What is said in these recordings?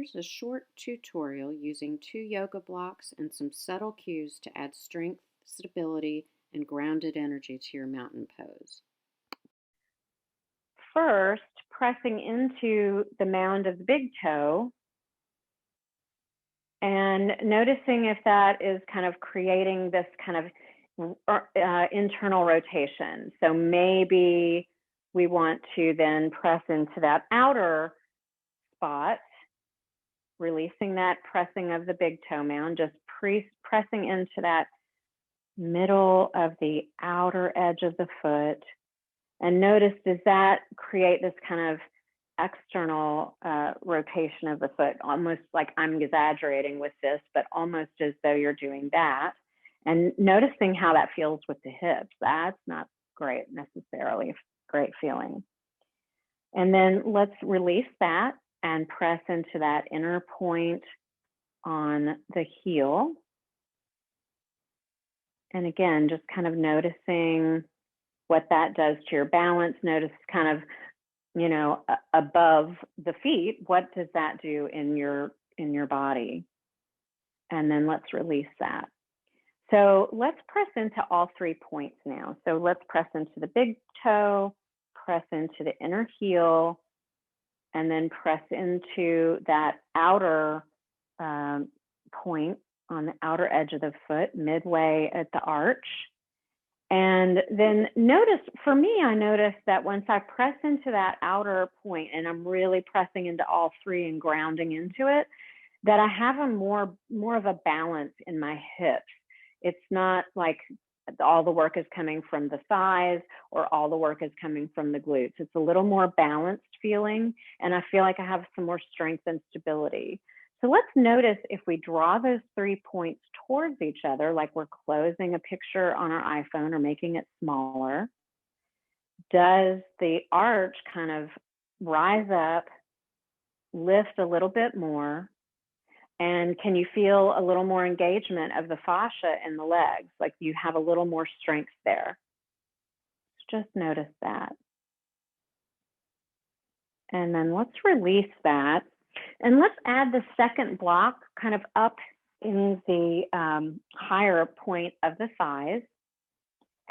Here's a short tutorial using 2 yoga blocks and some subtle cues to add strength, stability, and grounded energy to your mountain pose. First, pressing into the mound of the big toe and noticing if that is kind of creating this kind of internal rotation. So maybe we want to then press into that outer spot, releasing that pressing of the big toe mound, just pressing into that middle of the outer edge of the foot. And notice, does that create this kind of external rotation of the foot? Almost like I'm exaggerating with this, but almost as though you're doing that. And noticing how that feels with the hips. That's not great necessarily, great feeling. And then let's release that and press into that inner point on the heel. And again, just kind of noticing what that does to your balance. Notice kind of, above the feet, what does that do in your body? And then let's release that. So let's press into all 3 points now. So let's press into the big toe, press into the inner heel, and then press into that outer point on the outer edge of the foot, midway at the arch. And then notice, for me, I noticed that once I press into that outer point and I'm really pressing into all 3 and grounding into it, that I have a more of a balance in my hips. It's not like all the work is coming from the thighs or all the work is coming from the glutes. It's a little more balanced feeling, and I feel like I have some more strength and stability. So let's notice if we draw those 3 points towards each other, like we're closing a picture on our iPhone or making it smaller, does the arch kind of rise up, lift a little bit more? And can you feel a little more engagement of the fascia in the legs? Like you have a little more strength there. Just notice that. And then let's release that. And let's add the second block kind of up in the higher point of the thighs.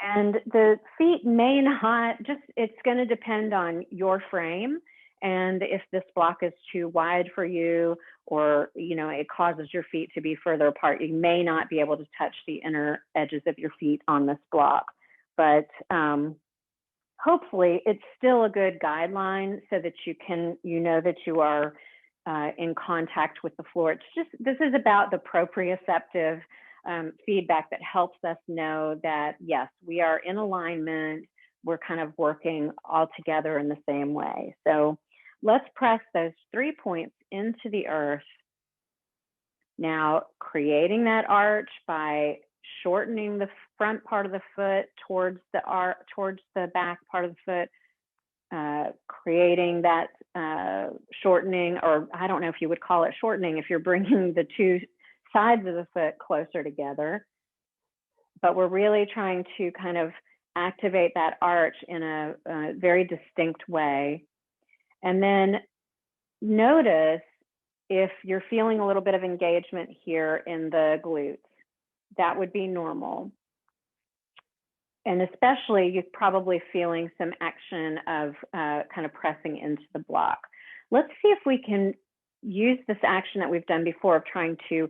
And the feet may not, it's going to depend on your frame. And if this block is too wide for you, or it causes your feet to be further apart, you may not be able to touch the inner edges of your feet on this block. But hopefully it's still a good guideline so that you know that you are in contact with the floor. This is about the proprioceptive feedback that helps us know that, yes, we are in alignment. We're kind of working all together in the same way. So let's press those 3 points into the earth. Now, creating that arch by shortening the front part of the foot towards the back part of the foot, creating that shortening, or I don't know if you would call it shortening if you're bringing the 2 sides of the foot closer together. But we're really trying to kind of activate that arch in a very distinct way. And then notice if you're feeling a little bit of engagement here in the glutes. That would be normal. And especially you're probably feeling some action of kind of pressing into the block. Let's see if we can use this action that we've done before of trying to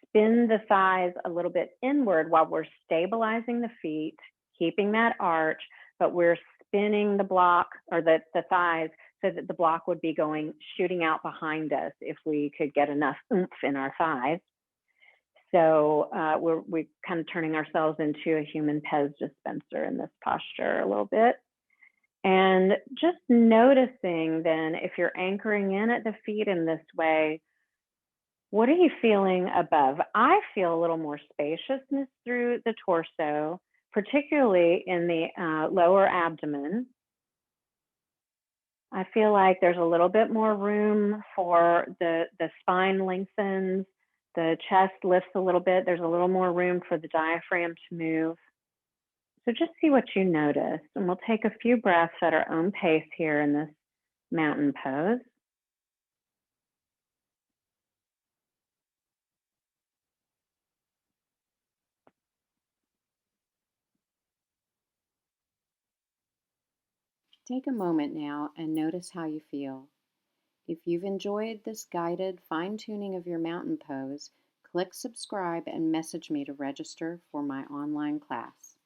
spin the thighs a little bit inward while we're stabilizing the feet, keeping that arch, but we're spinning the block or the thighs so that the block would be shooting out behind us if we could get enough oomph in our thighs. So we're kind of turning ourselves into a human Pez dispenser in this posture a little bit. And just noticing then, if you're anchoring in at the feet in this way, what are you feeling above? I feel a little more spaciousness through the torso, particularly in the lower abdomen. I feel like there's a little bit more room for the spine lengthens, the chest lifts a little bit. There's a little more room for the diaphragm to move. So just see what you notice. And we'll take a few breaths at our own pace here in this mountain pose. Take a moment now and notice how you feel. If you've enjoyed this guided fine tuning of your mountain pose, click subscribe and message me to register for my online class.